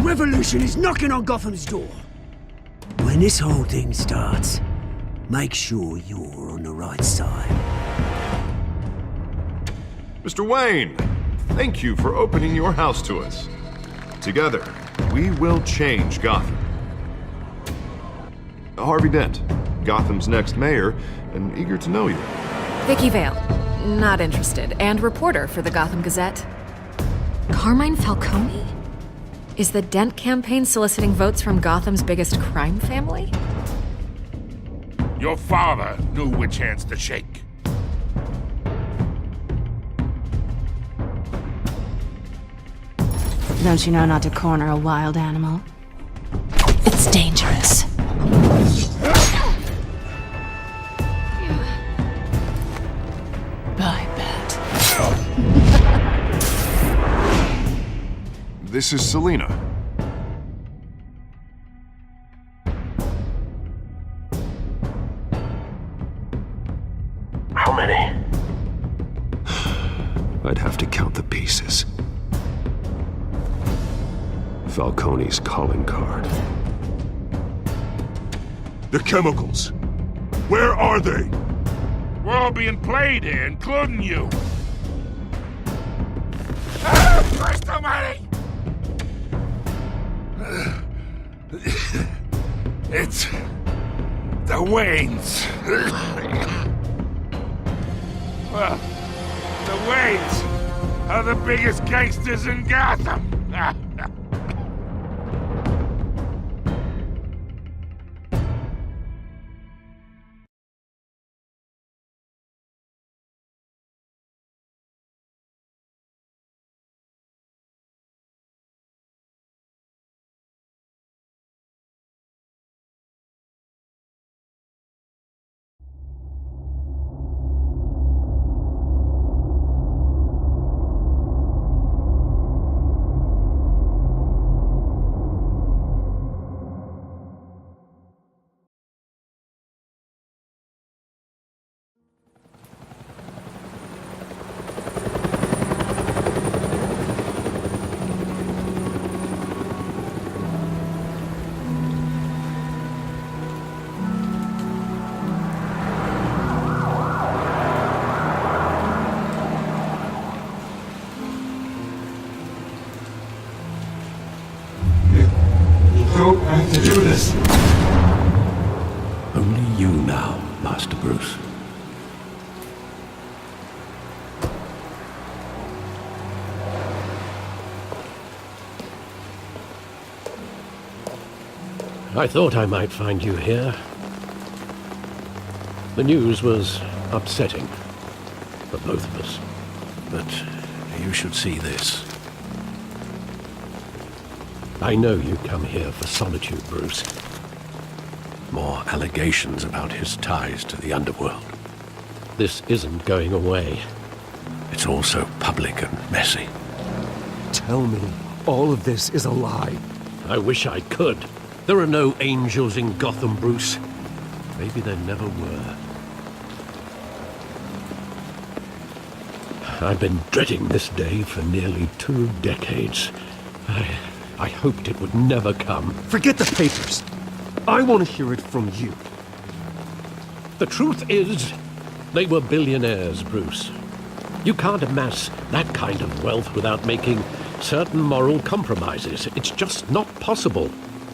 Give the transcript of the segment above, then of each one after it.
revolution is knocking on Gotham's door. When this whole thing starts, make sure you're on the right side. Mr. Wayne, thank you for opening your house to us. Together, we will change Gotham. Harvey Dent, Gotham's next mayor, and eager to know you. Vicky Vale, not interested, and reporter for the Gotham Gazette. Carmine Falcone? Is the Dent campaign soliciting votes from Gotham's biggest crime family? Your father knew which hands to shake. Don't you know not to corner a wild animal? It's dangerous. Bye, Bat. This is Selina. How many? I'd have to count the pieces. Falcone's calling card. The chemicals. Where are they? We're all being played here, including you. Christ almighty! It's the Waynes. Well, the Waynes are the biggest gangsters in Gotham. To do this. Only you now, Master Bruce. I thought I might find you here. The news was upsetting for both of us. But you should see this. I know you come here for solitude, Bruce. More allegations about his ties to the underworld. This isn't going away. It's also public and messy. Tell me all of this is a lie. I wish I could. There are no angels in Gotham, Bruce. Maybe there never were. I've been dreading this day for nearly 2 decades. I hoped it would never come. Forget the papers. I want to hear it from you. The truth is, they were billionaires, Bruce. You can't amass that kind of wealth without making certain moral compromises. It's just not possible.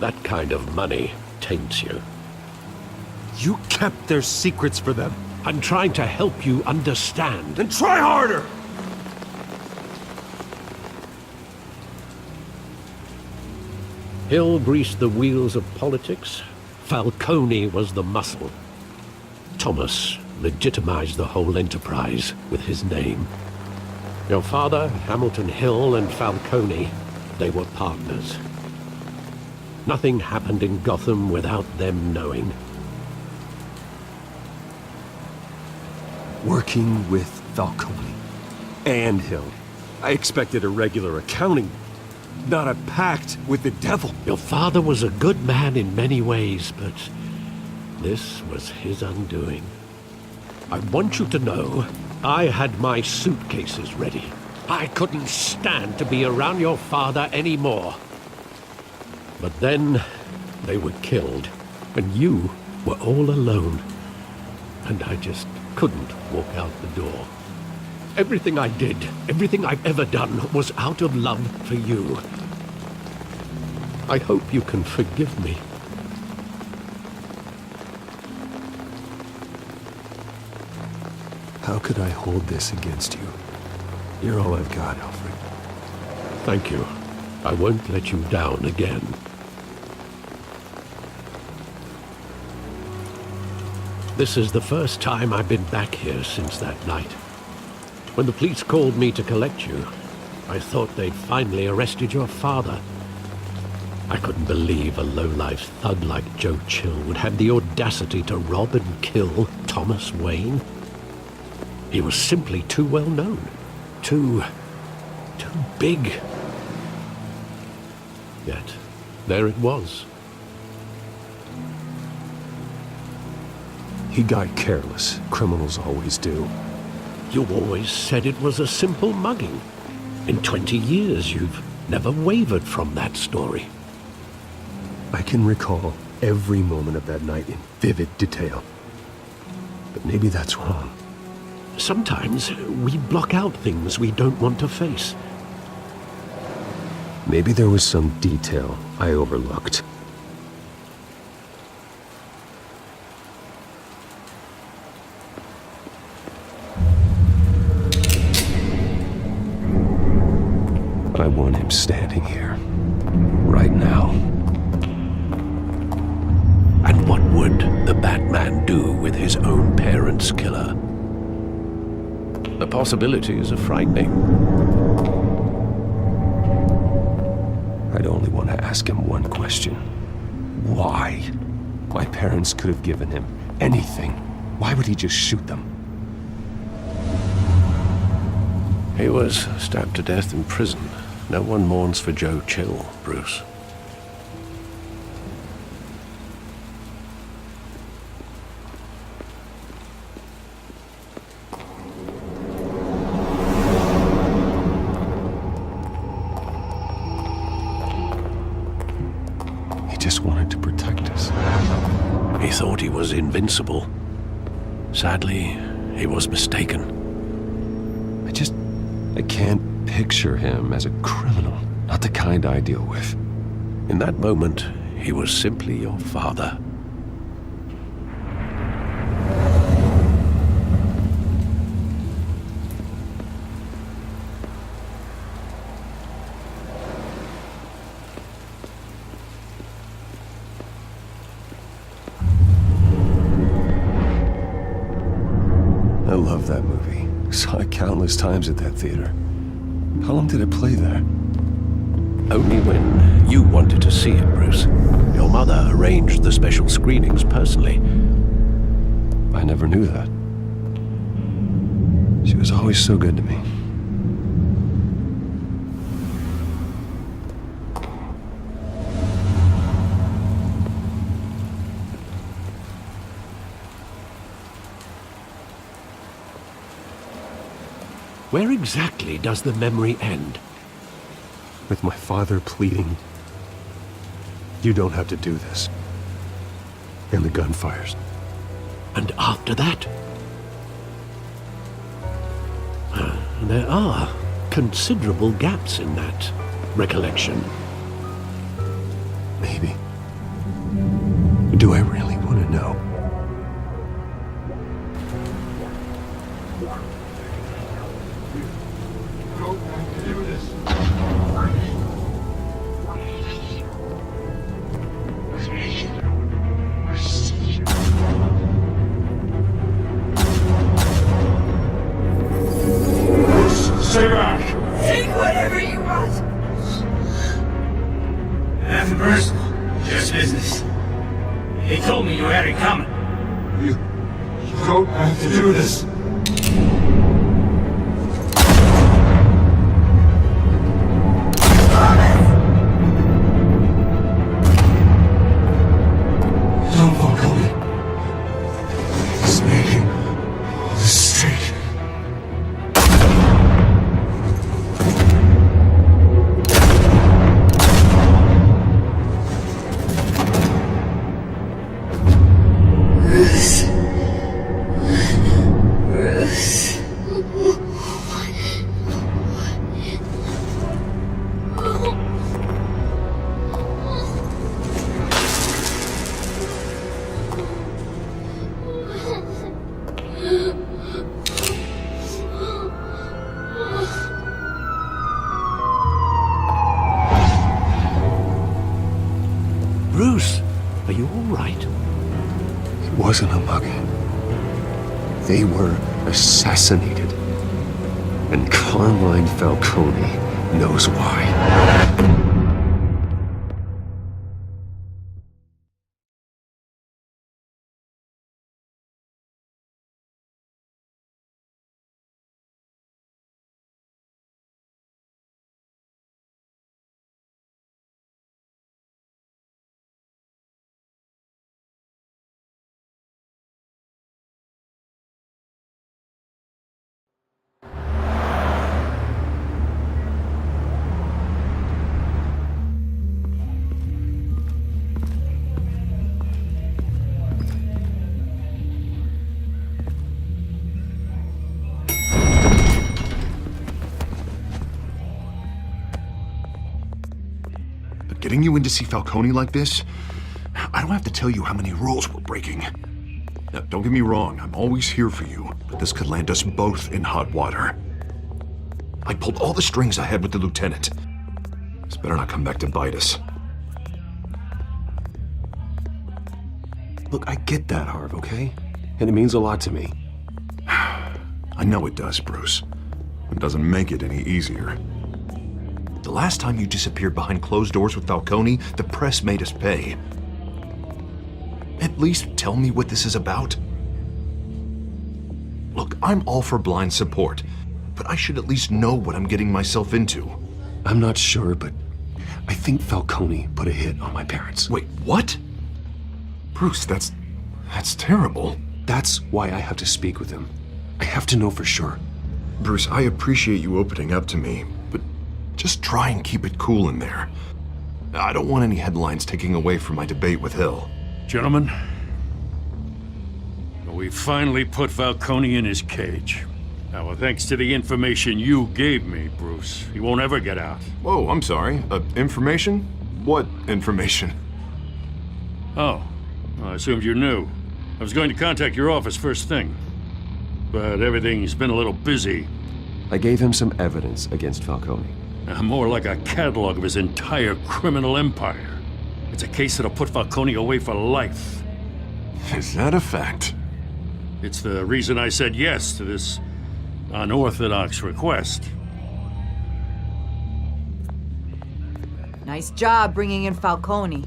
That kind of money taints you. You kept their secrets for them. I'm trying to help you understand. Then try harder! Hill greased the wheels of politics. Falcone was the muscle. Thomas legitimized the whole enterprise with his name. Your father, Hamilton Hill, and Falcone, they were partners. Nothing happened in Gotham without them knowing. Working with Falcone and Hill. I expected a regular accounting, not a pact with the devil. Your father was a good man in many ways, but this was his undoing. I want you to know, I had my suitcases ready. I couldn't stand to be around your father anymore. But then they were killed, and you were all alone. And I just couldn't walk out the door. Everything I did, everything I've ever done, was out of love for you. I hope you can forgive me. How could I hold this against you? You're all I've got, Alfred. Thank you. I won't let you down again. This is the first time I've been back here since that night. When the police called me to collect you, I thought they'd finally arrested your father. I couldn't believe a low-life thug like Joe Chill would have the audacity to rob and kill Thomas Wayne. He was simply too well known. Too big. Yet, there it was. He got careless. Criminals always do. You always said it was a simple mugging. In 20 years, you've never wavered from that story. I can recall every moment of that night in vivid detail. But maybe that's wrong. Sometimes we block out things we don't want to face. Maybe there was some detail I overlooked. I want him standing here, right now. And what would the Batman do with his own parents' killer? The possibilities are frightening. I'd only want to ask him one question. Why? My parents could have given him anything. Why would he just shoot them? He was stabbed to death in prison. No one mourns for Joe Chill, Bruce. He just wanted to protect us. He thought he was invincible. Sadly, he was mistaken. I can't picture him as a criminal. Not the kind I deal with. In that moment, he was simply your father. I love that movie. Saw it countless times at that theater. How long did it play there? Only when you wanted to see it, Bruce. Your mother arranged the special screenings personally. I never knew that. She was always so good to me. Where exactly does the memory end? With my father pleading, "You don't have to do this." And the gun fires. And after that? There are considerable gaps in that recollection. Maybe. Do I really want to know? Stay back! Take whatever you want. Nothing personal, just business. They told me you had it coming. You don't have to do this. Don't walk on me. It's making a mistake. Bruce, are you all right? It wasn't a mugging. They were assassinated. And Carmine Falcone knows why. But getting you in to see Falcone like this, I don't have to tell you how many rules we're breaking. Now, don't get me wrong, I'm always here for you, but this could land us both in hot water. I pulled all the strings I had with the lieutenant. This better not come back to bite us. Look, I get that, Harv, okay? And it means a lot to me. I know it does, Bruce. It doesn't make it any easier. The last time you disappeared behind closed doors with Falcone, the press made us pay. At least tell me what this is about. Look, I'm all for blind support, but I should at least know what I'm getting myself into. I'm not sure, but I think Falcone put a hit on my parents. Wait, what? Bruce, that's terrible. That's why I have to speak with him. I have to know for sure. Bruce, I appreciate you opening up to me, but just try and keep it cool in there. I don't want any headlines taking away from my debate with Hill. Gentlemen, we finally put Falcone in his cage. Now, thanks to the information you gave me, Bruce, he won't ever get out. Whoa, I'm sorry. Information? What information? Oh, well, I assumed you knew. I was going to contact your office first thing, but everything's been a little busy. I gave him some evidence against Falcone. More like a catalog of his entire criminal empire. It's a case that'll put Falcone away for life. Is that a fact? It's the reason I said yes to this unorthodox request. Nice job bringing in Falcone.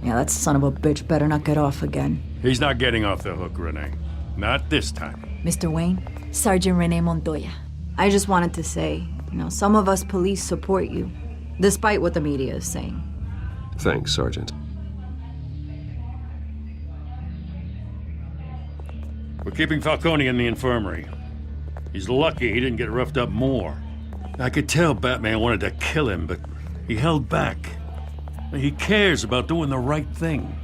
Yeah, that son of a bitch better not get off again. He's not getting off the hook, Renee. Not this time. Mr. Wayne, Sergeant Renee Montoya. I just wanted to say, some of us police support you, despite what the media is saying. Thanks, Sergeant. We're keeping Falcone in the infirmary. He's lucky he didn't get roughed up more. I could tell Batman wanted to kill him, but he held back. He cares about doing the right thing.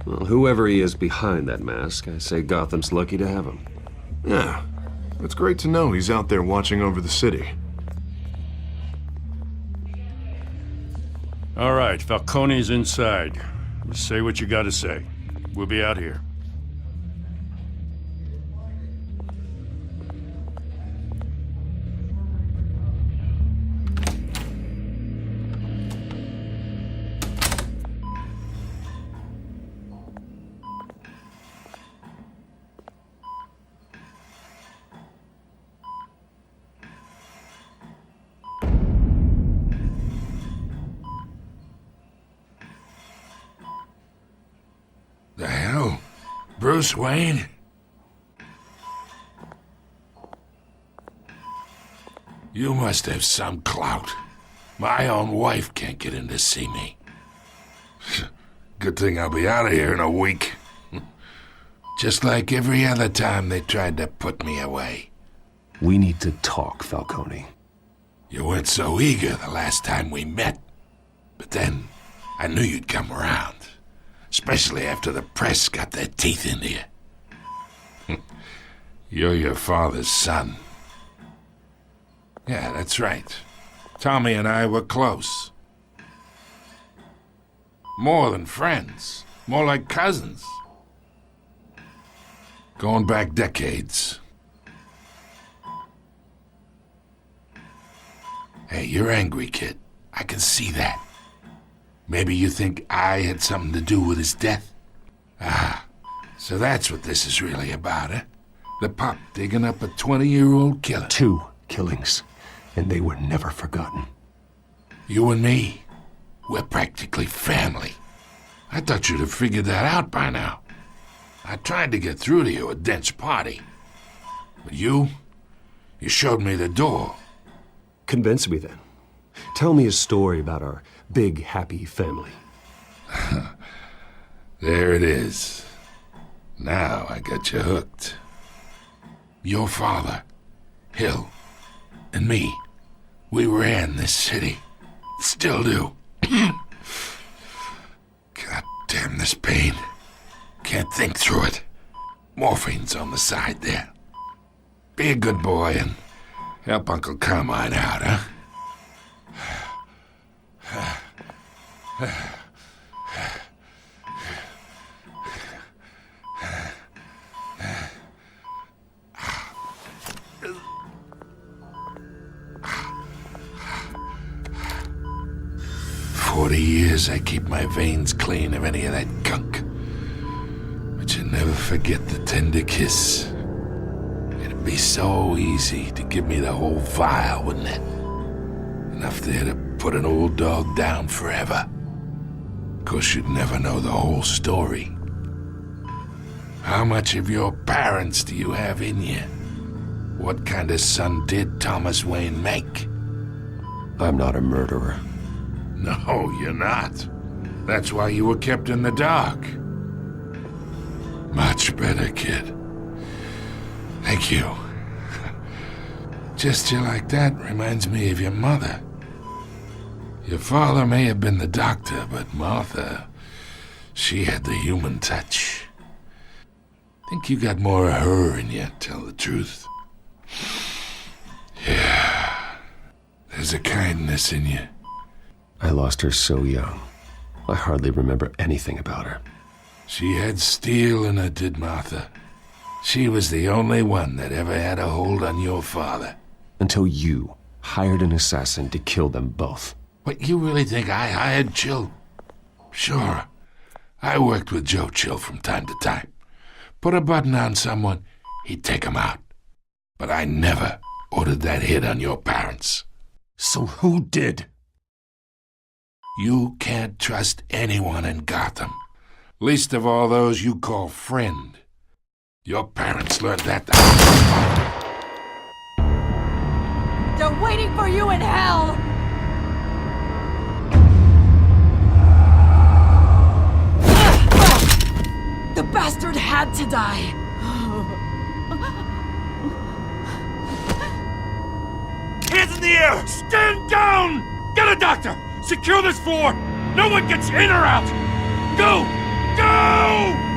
Well, whoever he is behind that mask, I say Gotham's lucky to have him. Yeah, it's great to know he's out there watching over the city. All right, Falcone's inside. Say what you gotta say. We'll be out here. The hell? Bruce Wayne? You must have some clout. My own wife can't get in to see me. Good thing I'll be out of here in a week. Just like every other time they tried to put me away. We need to talk, Falcone. You weren't so eager the last time we met. But then, I knew you'd come around. Especially after the press got their teeth into you. You're your father's son. Yeah, that's right. Tommy and I were close. More than friends. More like cousins. Going back decades. Hey, you're angry, kid. I can see that. Maybe you think I had something to do with his death? Ah, so that's what this is really about, eh? The pop digging up a 20-year-old killer. 2 killings, and they were never forgotten. You and me, we're practically family. I thought you'd have figured that out by now. I tried to get through to you at Dent's party. But you showed me the door. Convince me then. Tell me a story about our big, happy family. There it is. Now I got you hooked. Your father, Hill, and me, we ran this city. Still do. God damn this pain. Can't think through it. Morphine's on the side there. Be a good boy and help Uncle Carmine out, huh? 40 years I keep my veins clean of any of that gunk. But you never forget the tender kiss. It'd be so easy to give me the whole vial, wouldn't it? Enough there to put an old dog down forever. Of course, you'd never know the whole story. How much of your parents do you have in you? What kind of son did Thomas Wayne make? I'm not a murderer. No, you're not. That's why you were kept in the dark. Much better, kid. Thank you. Gesture like that reminds me of your mother. Your father may have been the doctor, but Martha, she had the human touch. Think you got more of her in you, tell the truth. Yeah. There's a kindness in you. I lost her so young. I hardly remember anything about her. She had steel in her, did Martha. She was the only one that ever had a hold on your father. Until you hired an assassin to kill them both. What, you really think I hired Chill? Sure. I worked with Joe Chill from time to time. Put a button on someone, he'd take him out. But I never ordered that hit on your parents. So who did? You can't trust anyone in Gotham. Least of all those you call friend. Your parents learned that. They're waiting for you in hell! The bastard had to die. Hands in the air! Stand down! Get a doctor! Secure this floor! No one gets in or out! Go! Go!